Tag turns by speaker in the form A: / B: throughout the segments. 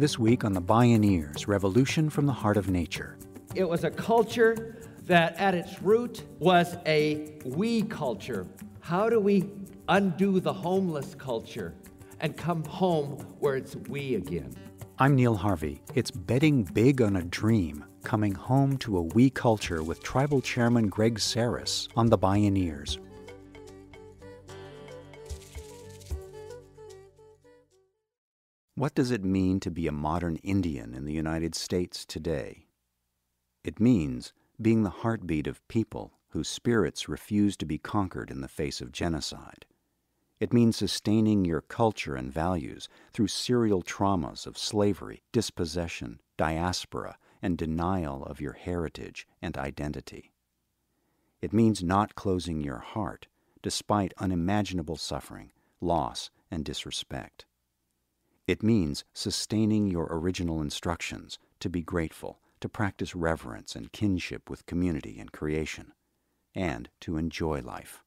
A: This week on the Bioneers, Revolution from the Heart of Nature.
B: It was a culture that at its root was a we culture. How do we undo the homeless culture and come home where it's we again?
A: I'm Neil Harvey. It's betting big on a dream, coming home to a we culture with Tribal Chairman Greg Sarris on the Bioneers. What does it mean to be a modern Indian in the United States today? It means being the heartbeat of people whose spirits refuse to be conquered in the face of genocide. It means sustaining your culture and values through serial traumas of slavery, dispossession, diaspora, and denial of your heritage and identity. It means not closing your heart despite unimaginable suffering, loss, and disrespect. It means sustaining your original instructions to be grateful, to practice reverence and kinship with community and creation, and to enjoy life.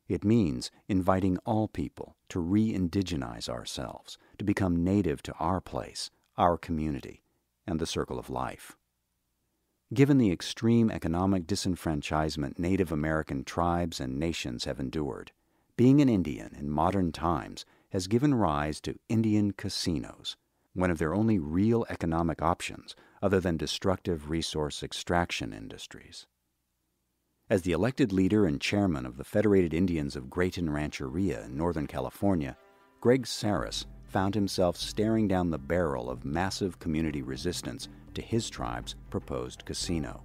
A: It means inviting all people to re-indigenize ourselves, to become native to our place, our community, and the circle of life. Given the extreme economic disenfranchisement Native American tribes and nations have endured, being an Indian in modern times has given rise to Indian casinos, one of their only real economic options other than destructive resource extraction industries. As the elected leader and chairman of the Federated Indians of Graton, Rancheria in Northern California, Greg Sarris found himself staring down the barrel of massive community resistance to his tribe's proposed casino.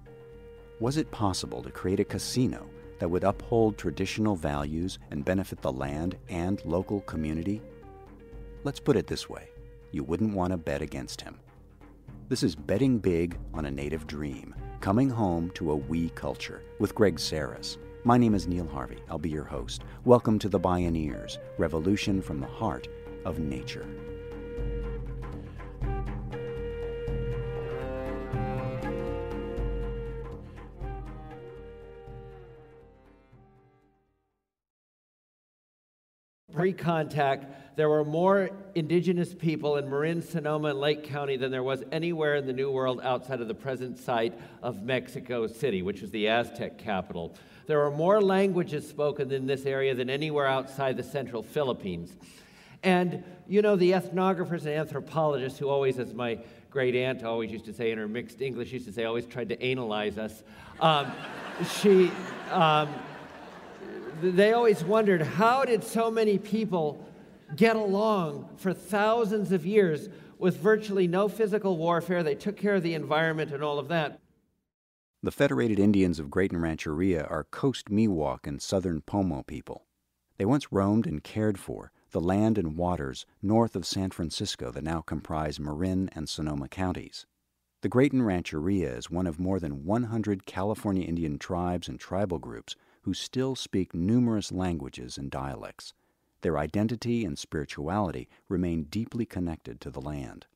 A: Was it possible to create a casino that would uphold traditional values and benefit the land and local community? Let's put it this way. You wouldn't want to bet against him. This is Betting Big on a Native Dream, coming home to a we culture with Greg Sarris. My name is Neil Harvey. I'll be your host. Welcome to the Bioneers, Revolution from the Heart of Nature.
B: Pre-contact, there were more indigenous people in Marin, Sonoma, and Lake County than there was anywhere in the New World outside of the present site of Mexico City, which was the Aztec capital. There were more languages spoken in this area than anywhere outside the central Philippines. And, you know, the ethnographers and anthropologists who always, as my great aunt always used to say in her mixed English, used to say, always tried to analyze us. They always wondered, how did so many people get along for thousands of years with virtually no physical warfare? They took care of the environment and all of that.
A: The Federated Indians of Graton Rancheria are Coast Miwok and Southern Pomo people. They once roamed and cared for the land and waters north of San Francisco that now comprise Marin and Sonoma counties. The Graton Rancheria is one of more than 100 California Indian tribes and tribal groups who still speak numerous languages and dialects. Their identity and spirituality remain deeply connected to the land.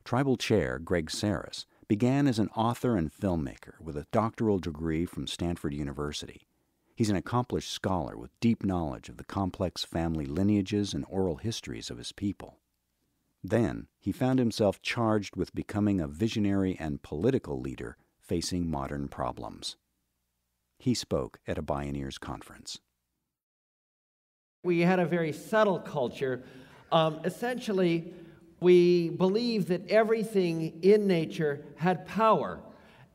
A: Tribal Chair Greg Sarris began as an author and filmmaker with a doctoral degree from Stanford University. He's an accomplished scholar with deep knowledge of the complex family lineages and oral histories of his people. Then, he found himself charged with becoming a visionary and political leader facing modern problems. He spoke at a Bioneers conference.
B: We had a very subtle culture. Essentially, we believed that everything in nature had power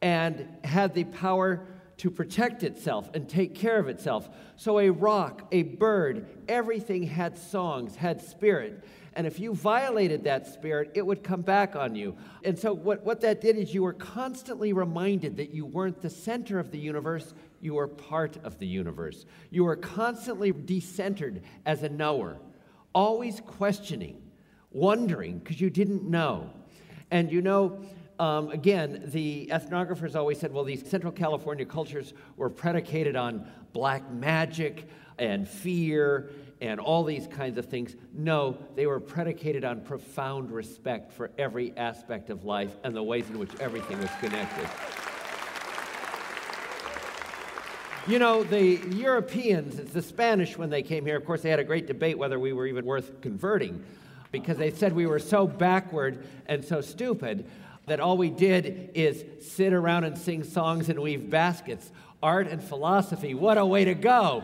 B: and had the power to protect itself and take care of itself. So a rock, a bird, everything had songs, had spirit. And if you violated that spirit, it would come back on you. And so what that did is you were constantly reminded that you weren't the center of the universe, you were part of the universe. You were constantly decentered as a knower, always questioning, wondering, because you didn't know. And you know, again, the ethnographers always said, well, these Central California cultures were predicated on black magic and fear and all these kinds of things. No, they were predicated on profound respect for every aspect of life and the ways in which everything was connected. You know, the Europeans, the Spanish, when they came here, of course, they had a great debate whether we were even worth converting. because they said we were so backward and so stupid that all we did is sit around and sing songs and weave baskets. Art and philosophy, what a way to go.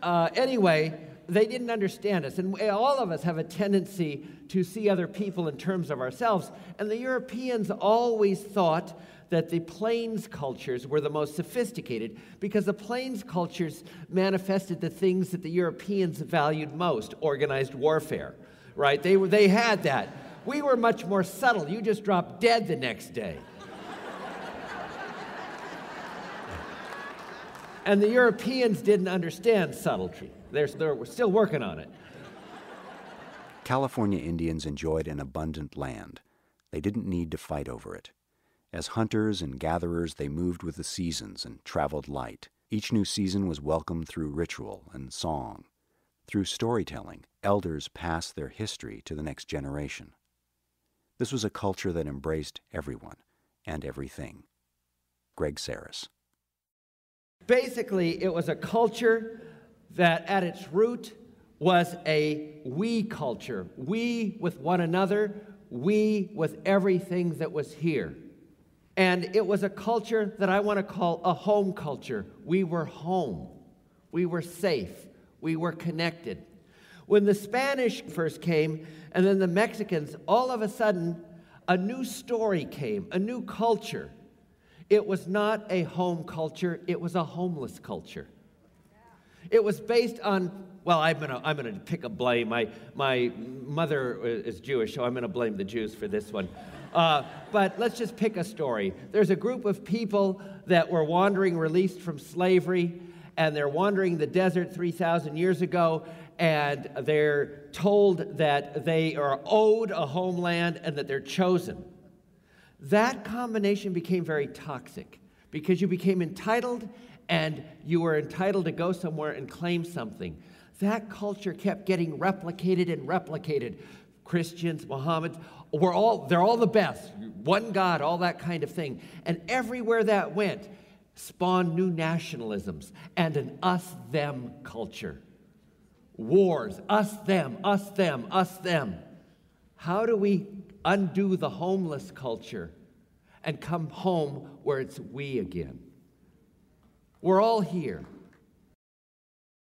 B: Anyway, they didn't understand us. And all of us have a tendency to see other people in terms of ourselves. And the Europeans always thought that the plains cultures were the most sophisticated because the plains cultures manifested the things that the Europeans valued most, organized warfare, right? They had that. We were much more subtle. You just dropped dead the next day. And the Europeans didn't understand subtlety. They're still working on it.
A: California Indians enjoyed an abundant land. They didn't need to fight over it. As hunters and gatherers, they moved with the seasons and traveled light. Each new season was welcomed through ritual and song. Through storytelling, elders passed their history to the next generation. This was a culture that embraced everyone and everything. Greg Sarris.
B: Basically, it was a culture that at its root was a we culture. We with one another, we with everything that was here. And it was a culture that I want to call a home culture. We were home. We were safe. We were connected. When the Spanish first came, and then the Mexicans, all of a sudden, a new story came, a new culture. It was not a home culture, it was a homeless culture. It was based on, well, I'm gonna pick a blame. My mother is Jewish, so I'm gonna blame the Jews for this one. But let's just pick a story. There's a group of people that were wandering, released from slavery, and they're wandering the desert 3,000 years ago, and they're told that they are owed a homeland and that they're chosen. That combination became very toxic because you became entitled and you were entitled to go somewhere and claim something. That culture kept getting replicated and replicated. Christians, Mohammeds, they're all the best. One God, all that kind of thing. And everywhere that went spawned new nationalisms and an us-them culture. Wars, us, them, us, them, us, them. How do we undo the homeless culture and come home where it's we again? We're all here.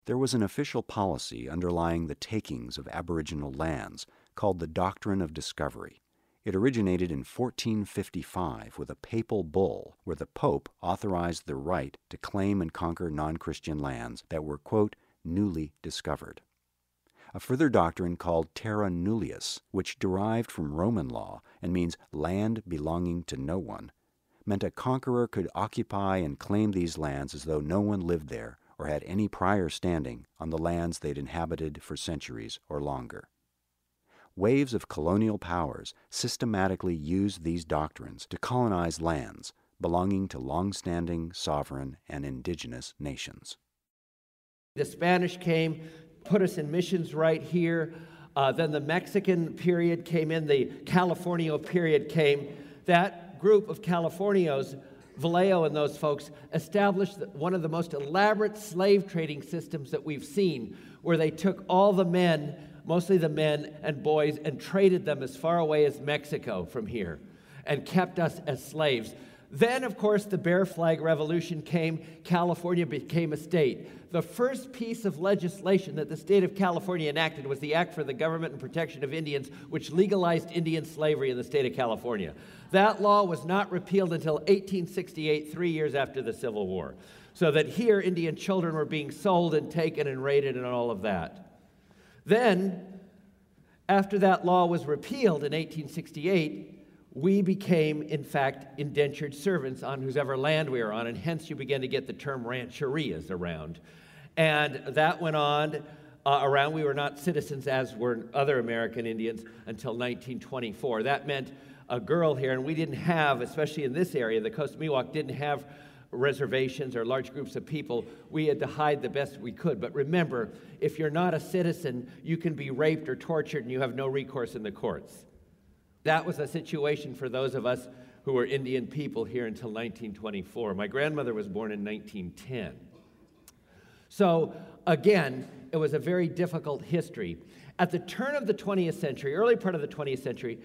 A: There was an official policy underlying the takings of Aboriginal lands called the Doctrine of Discovery. It originated in 1455 with a papal bull where the Pope authorized the right to claim and conquer non-Christian lands that were, quote, newly discovered. A further doctrine called terra nullius, which derived from Roman law and means land belonging to no one, meant a conqueror could occupy and claim these lands as though no one lived there or had any prior standing on the lands they'd inhabited for centuries or longer. Waves of colonial powers systematically used these doctrines to colonize lands belonging to long-standing sovereign and indigenous nations.
B: The Spanish came, put us in missions right here. Then the Mexican period came in, the Californio period came. That group of Californios, Vallejo and those folks, established one of the most elaborate slave trading systems that we've seen, where they took all the men, mostly the men and boys, and traded them as far away as Mexico from here and kept us as slaves. Then, of course, the Bear Flag Revolution came. California became a state. The first piece of legislation that the state of California enacted was the Act for the Government and Protection of Indians, which legalized Indian slavery in the state of California. That law was not repealed until 1868, 3 years after the Civil War. So that here, Indian children were being sold and taken and raided and all of that. Then, after that law was repealed in 1868, we became, in fact, indentured servants on whosever land we were on, and hence you began to get the term rancherias around. And that went on around. We were not citizens, as were other American Indians, until 1924. That meant a girl here, and we didn't have, especially in this area, the Coast Miwok didn't have reservations or large groups of people. We had to hide the best we could. But remember, if you're not a citizen, you can be raped or tortured, and you have no recourse in the courts. That was a situation for those of us who were Indian people here until 1924. My grandmother was born in 1910. So, again, it was a very difficult history. At the turn of the 20th century, early part of the 20th century,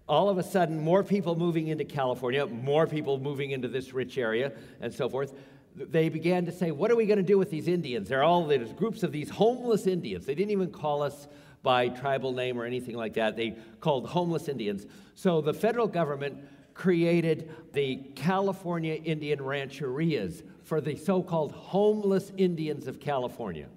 B: all of a sudden, more people moving into California, more people moving into this rich area, and so forth. They began to say, what are we going to do with these Indians? There's groups of these homeless Indians. They didn't even call us by tribal name or anything like that. They called homeless Indians. So the federal government created the California Indian Rancherias for the so-called homeless Indians of California.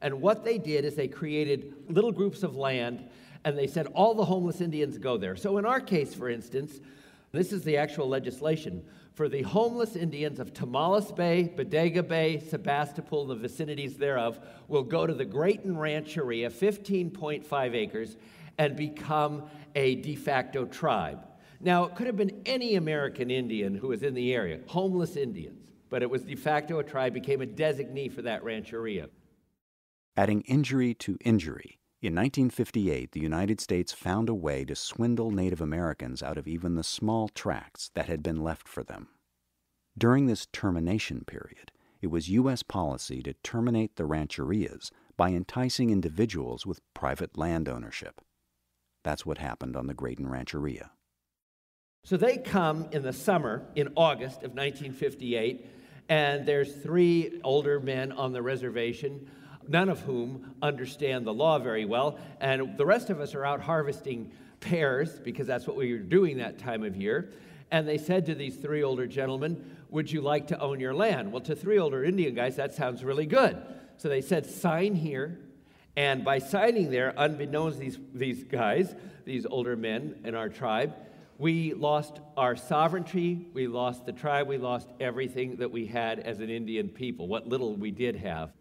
B: And what they did is they created little groups of land, and they said all the homeless Indians go there. So in our case, for instance, this is the actual legislation. For the homeless Indians of Tomales Bay, Bodega Bay, Sebastopol, and the vicinities thereof will go to the Graton Rancheria, 15.5 acres, and become a de facto tribe. Now, it could have been any American Indian who was in the area, homeless Indians, but it was de facto a tribe, became a designee for that rancheria.
A: Adding injury to injury, in 1958, the United States found a way to swindle Native Americans out of even the small tracts that had been left for them. During this termination period, it was U.S. policy to terminate the rancherias by enticing individuals with private land ownership. That's what happened on the Graton Rancheria.
B: So they come in the summer, in August of 1958, and there's 3 older men on the reservation, none of whom understand the law very well, and the rest of us are out harvesting pears, because that's what we were doing that time of year. And they said to these 3 older gentlemen, would you like to own your land? Well, to 3 older Indian guys, that sounds really good. So they said, sign here. And by signing there, unbeknownst to these guys, these older men in our tribe, we lost our sovereignty, we lost the tribe, we lost everything that we had as an Indian people, what little we did have.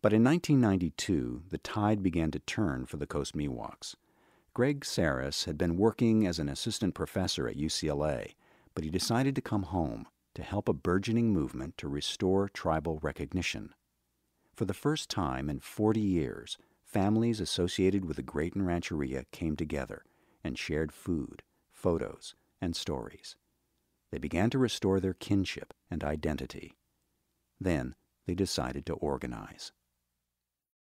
A: But in 1992, the tide began to turn for the Coast Miwoks. Greg Sarris had been working as an assistant professor at UCLA, but he decided to come home to help a burgeoning movement to restore tribal recognition. For the first time in 40 years, families associated with the Graton Rancheria came together and shared food, photos, and stories. They began to restore their kinship and identity. Then they decided to organize.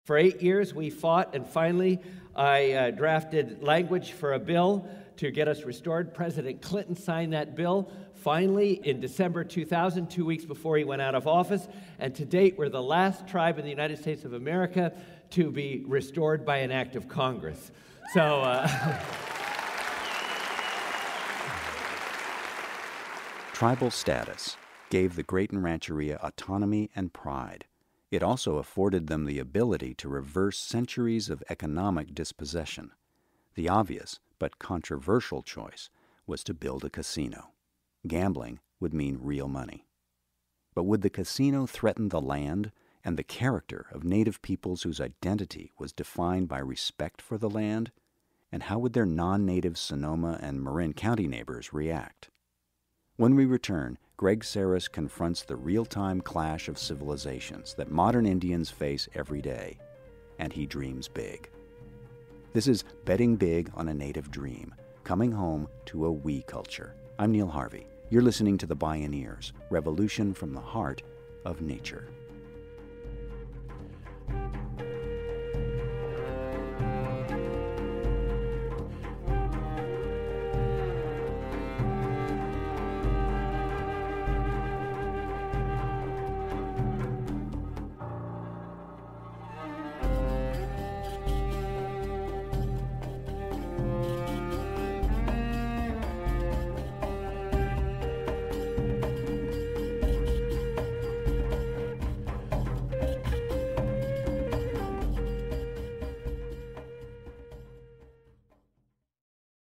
B: For 8 years, we fought, and finally, I drafted language for a bill to get us restored. President Clinton signed that bill finally in December 2000, 2 weeks before he went out of office. And to date, we're the last tribe in the United States of America to be restored by an act of Congress. So,
A: Tribal status gave the Graton Rancheria autonomy and pride. It also afforded them the ability to reverse centuries of economic dispossession. The obvious but controversial choice was to build a casino. Gambling would mean real money. But would the casino threaten the land and the character of Native peoples whose identity was defined by respect for the land? And how would their non-native Sonoma and Marin County neighbors react? When we return, Greg Sarris confronts the real-time clash of civilizations that modern Indians face every day, and he dreams big. This is Betting Big on a Native Dream, coming home to a we culture. I'm Neil Harvey. You're listening to the Bioneers, Revolution from the Heart of Nature.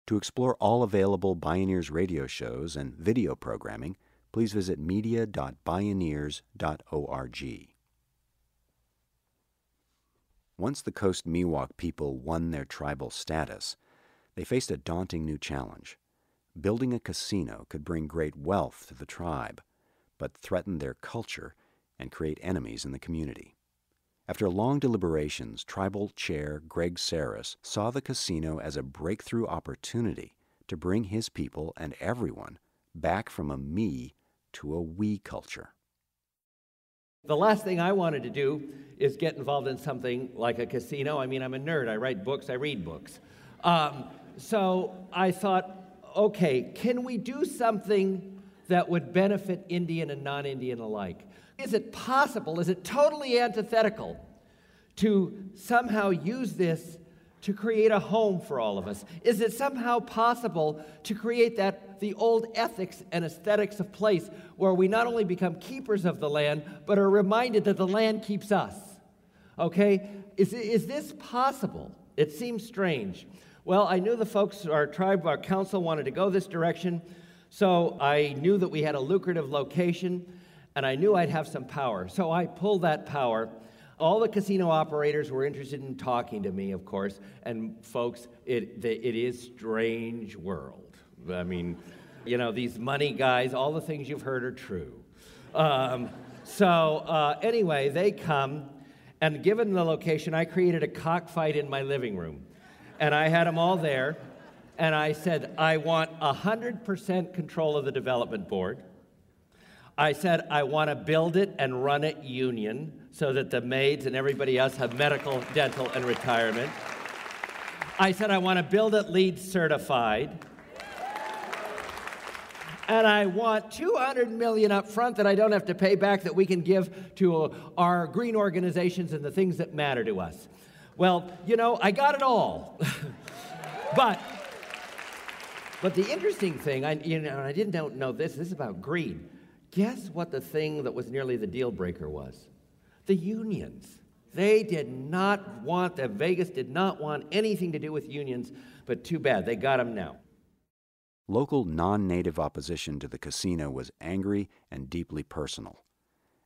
A: To explore all available Bioneers radio shows and video programming, please visit media.bioneers.org. Once the Coast Miwok people won their tribal status, they faced a daunting new challenge. Building a casino could bring great wealth to the tribe, but threaten their culture and create enemies in the community. After long deliberations, Tribal Chair Greg Sarris saw the casino as a breakthrough opportunity to bring his people and everyone back from a me to a we culture.
B: The last thing I wanted to do is get involved in something like a casino. I mean, I'm a nerd. I write books. I read books. So I thought, okay, can we do something that would benefit Indian and non-Indian alike? Is it possible, is it totally antithetical to somehow use this to create a home for all of us? Is it somehow possible to create the old ethics and aesthetics of place where we not only become keepers of the land, but are reminded that the land keeps us? Okay? Is this possible? It seems strange. Well, I knew the folks, our tribe, our council wanted to go this direction, so I knew that we had a lucrative location, and I knew I'd have some power. So I pulled that power. All the casino operators were interested in talking to me, of course, and folks, it is strange world. I mean, you know, these money guys, all the things you've heard are true. Anyway, they come, and given the location, I created a cockfight in my living room. And I had them all there, and I said, I want 100% control of the development board. I said, I want to build it and run it union so that the maids and everybody else have medical, dental, and retirement. I said, I want to build it LEED certified. And I want $200 million up front that I don't have to pay back that we can give to our green organizations and the things that matter to us. Well, you know, I got it all. But the interesting thing, I didn't know this is about greed. Guess what the thing that was nearly the deal breaker was? The unions. They did not want, Vegas did not want anything to do with unions, but too bad, they got them now.
A: Local non-native opposition to the casino was angry and deeply personal.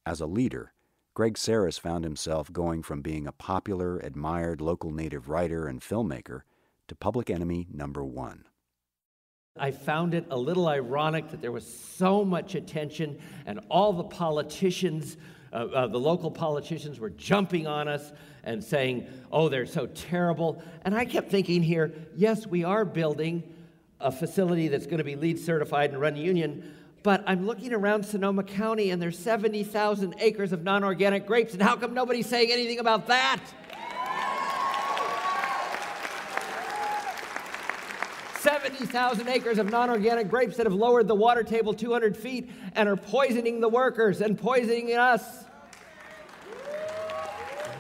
A: As a leader, Greg Sarris found himself going from being a popular, admired local native writer and filmmaker to public enemy number one.
B: I found it a little ironic that there was so much attention and all the politicians, the local politicians were jumping on us and saying, oh, they're so terrible. And I kept thinking here, yes, we are building a facility that's going to be LEED certified and run union, but I'm looking around Sonoma County and there's 70,000 acres of non-organic grapes, and how come nobody's saying anything about that? 70,000 acres of non-organic grapes that have lowered the water table 200 feet and are poisoning the workers and poisoning us.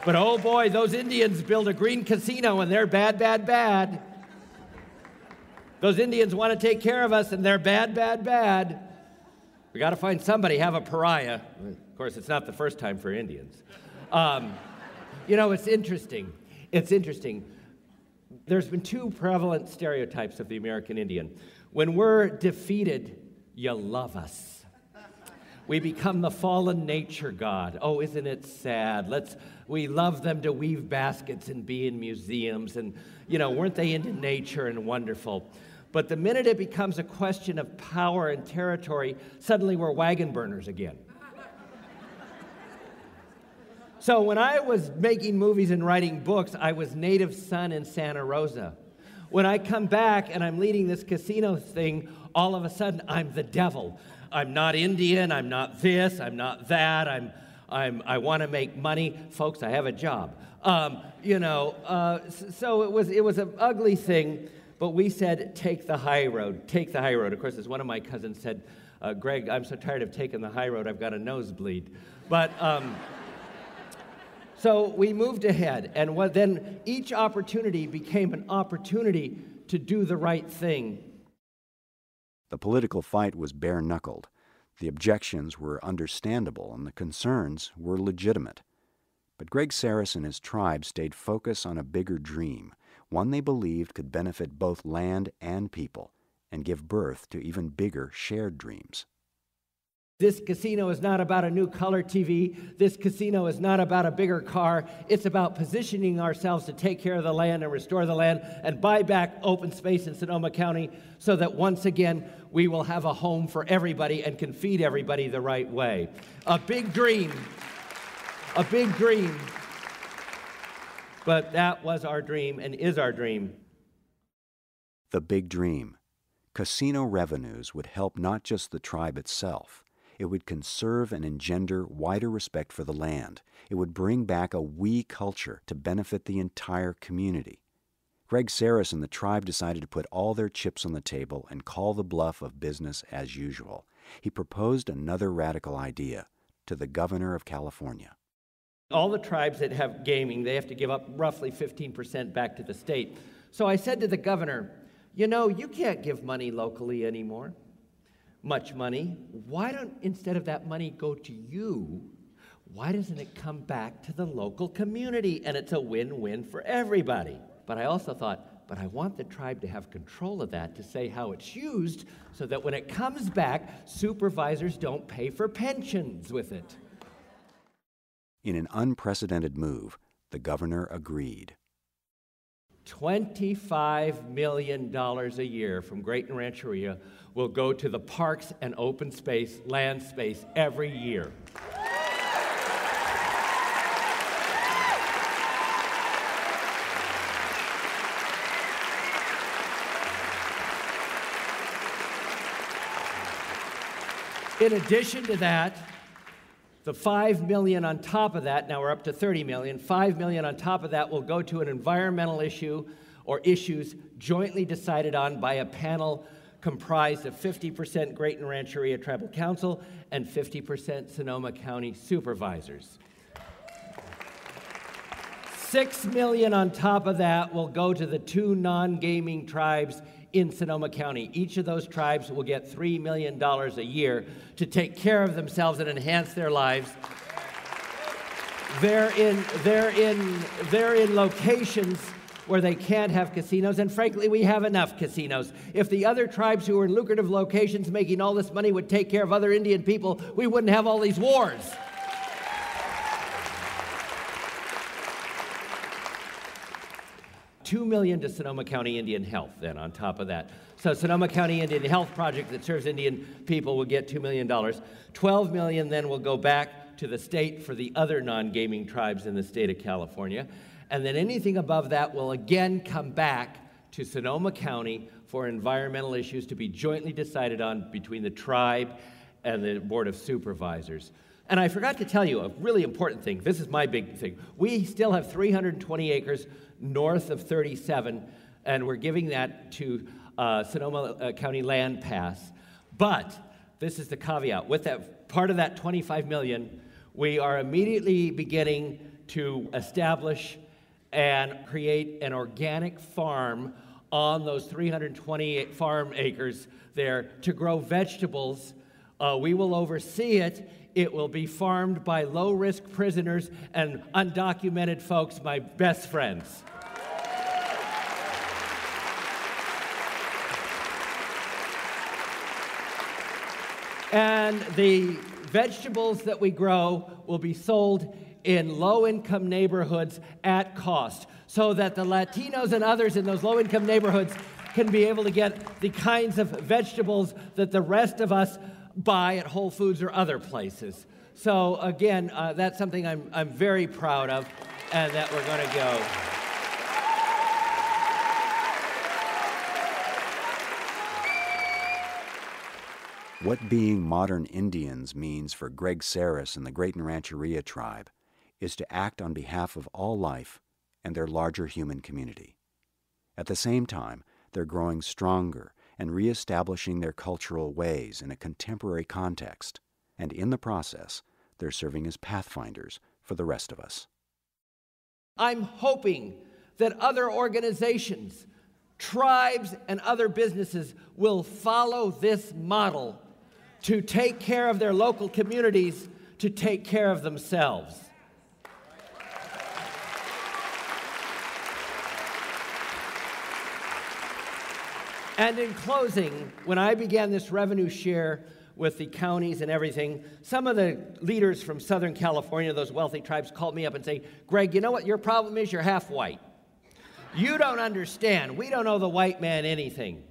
B: But oh boy, those Indians build a green casino and they're bad, bad, bad. Those Indians want to take care of us and they're bad, bad, bad. We got to find somebody, have a pariah. Of course, it's not the first time for Indians. You know, it's interesting. It's interesting. There's been two prevalent stereotypes of the American Indian. When we're defeated, you love us. We become the fallen nature god. Oh, isn't it sad? We love them to weave baskets and be in museums. And, you know, weren't they into nature and wonderful? But the minute it becomes a question of power and territory, suddenly we're wagon burners again. So when I was making movies and writing books, I was native son in Santa Rosa. When I come back and I'm leading this casino thing, all of a sudden I'm the devil. I'm not Indian, I'm not this, I'm not that, I want to make money. Folks, I have a job. So it was an ugly thing, but we said, take the high road, take the high road. Of course, as one of my cousins said, Greg, I'm so tired of taking the high road, I've got a nosebleed. But so we moved ahead, and then each opportunity became an opportunity to do the right thing.
A: The political fight was bare-knuckled. The objections were understandable, and the concerns were legitimate. But Greg Sarris and his tribe stayed focused on a bigger dream, one they believed could benefit both land and people, and give birth to even bigger shared dreams.
B: This casino is not about a new color TV. This casino is not about a bigger car. It's about positioning ourselves to take care of the land and restore the land and buy back open space in Sonoma County so that once again we will have a home for everybody and can feed everybody the right way. A big dream. A big dream. But that was our dream and is our dream.
A: The big dream. Casino revenues would help not just the tribe itself. It would conserve and engender wider respect for the land. It would bring back a we culture to benefit the entire community. Greg Sarris and the tribe decided to put all their chips on the table and call the bluff of business as usual. He proposed another radical idea to the governor of California.
B: All the tribes that have gaming, they have to give up roughly 15% back to the state. So I said to the governor, you know, you can't give money locally anymore, much money. Why don't, instead of that money go to you, why doesn't it come back to the local community? And it's a win-win for everybody. But I also thought, but I want the tribe to have control of that, to say how it's used, so that when it comes back, supervisors don't pay for pensions with it.
A: In an unprecedented move, the governor agreed.
B: $25 million a year from Graton Rancheria will go to the parks and open space, land space, every year. In addition to that, the $5 million on top of that, now we're up to $30 million, $5 million on top of that will go to an environmental issue or issues jointly decided on by a panel comprised of 50% Graton Rancheria Tribal Council and 50% Sonoma County supervisors. $6 million on top of that will go to the 2 non-gaming tribes in Sonoma County. Each of those tribes will get $3 million a year to take care of themselves and enhance their lives. They're in locations where they can't have casinos, and frankly, we have enough casinos. If the other tribes who are in lucrative locations making all this money would take care of other Indian people, we wouldn't have all these wars. $2 million to Sonoma County Indian Health then on top of that. So Sonoma County Indian Health Project that serves Indian people will get $2 million. $12 million then will go back to the state for the other non-gaming tribes in the state of California. And then anything above that will again come back to Sonoma County for environmental issues to be jointly decided on between the tribe and the Board of Supervisors. And I forgot to tell you a really important thing. This is my big thing. We still have 320 acres north of 37, and we're giving that to Sonoma County Land Pass. But this is the caveat. With that part of that $25 million, we are immediately beginning to establish and create an organic farm on those 320 farm acres there to grow vegetables. We will oversee it. It will be farmed by low-risk prisoners and undocumented folks, my best friends. And the vegetables that we grow will be sold in low-income neighborhoods at cost, so that the Latinos and others in those low-income neighborhoods can be able to get the kinds of vegetables that the rest of us buy at Whole Foods or other places. So again, that's something I'm very proud of, and that we're going to go.
A: What being modern Indians means for Greg Sarris and the Graton Rancheria tribe is to act on behalf of all life and their larger human community. At the same time, they're growing stronger and reestablishing their cultural ways in a contemporary context, and in the process, they're serving as pathfinders for the rest of us.
B: I'm hoping that other organizations, tribes, and other businesses will follow this model to take care of their local communities, to take care of themselves. And in closing, when I began this revenue share with the counties and everything, some of the leaders from Southern California, those wealthy tribes, called me up and say, Greg, you know what your problem is? You're half white. You don't understand. We don't owe the white man anything.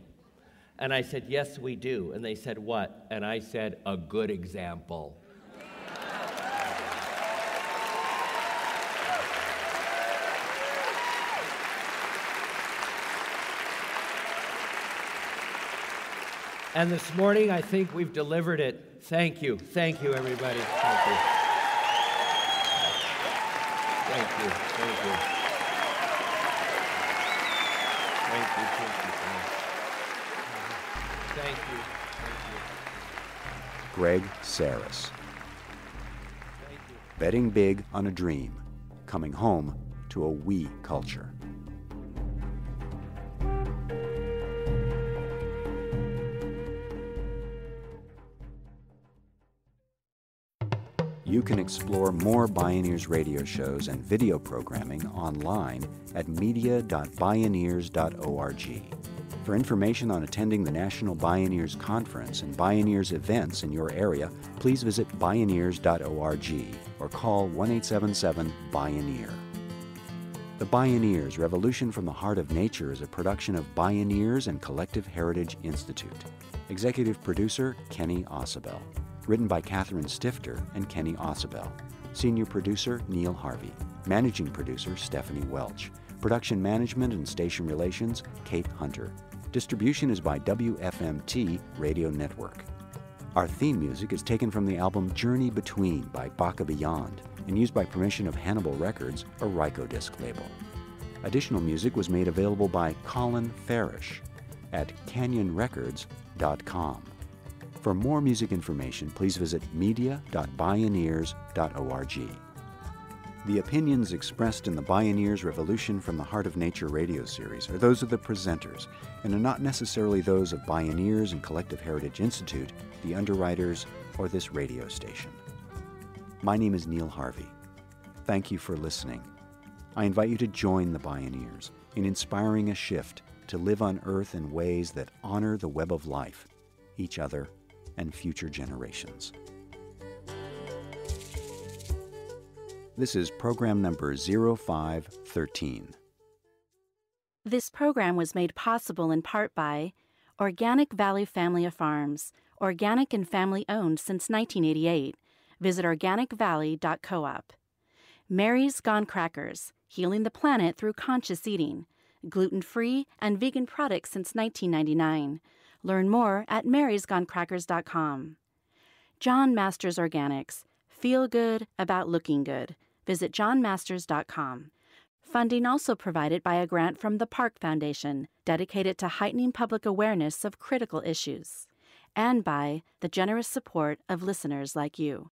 B: And I said, yes, we do. And they said, what? And I said, a good example. And this morning, I think we've delivered it. Thank you. Thank you, everybody. Thank you. Thank you. Thank you. Thank you. Thank you. Thank you.
A: Greg Sarris.
B: Thank you.
A: Betting big on a dream, coming home to a we culture. You can explore more Bioneers radio shows and video programming online at media.bioneers.org. For information on attending the National Bioneers Conference and Bioneers events in your area, please visit bioneers.org or call 1-877-BIONEER. The Bioneers, Revolution from the Heart of Nature is a production of Bioneers and Collective Heritage Institute. Executive producer, Kenny Ausubel. Written by Catherine Stifter and Kenny Ausubel. Senior producer, Neil Harvey. Managing producer, Stephanie Welch. Production management and station relations, Kate Hunter. Distribution is by WFMT Radio Network. Our theme music is taken from the album Journey Between by Baka Beyond and used by permission of Hannibal Records, a Rykodisc label. Additional music was made available by Colin Farish at canyonrecords.com. For more music information, please visit media.bioneers.org. The opinions expressed in the Bioneers Revolution from the Heart of Nature radio series are those of the presenters and are not necessarily those of Bioneers and Collective Heritage Institute, the underwriters, or this radio station. My name is Neil Harvey. Thank you for listening. I invite you to join the Bioneers in inspiring a shift to live on Earth in ways that honor the web of life, each other, and future generations. This is program number 0513.
C: This program was made possible in part by Organic Valley Family of Farms, organic and family-owned since 1988. Visit organicvalley.coop. Mary's Gone Crackers, healing the planet through conscious eating, gluten-free and vegan products since 1999. Learn more at marysgonecrackers.com. John Masters Organics, feel good about looking good. Visit johnmasters.com. Funding also provided by a grant from the Park Foundation, dedicated to heightening public awareness of critical issues, and by the generous support of listeners like you.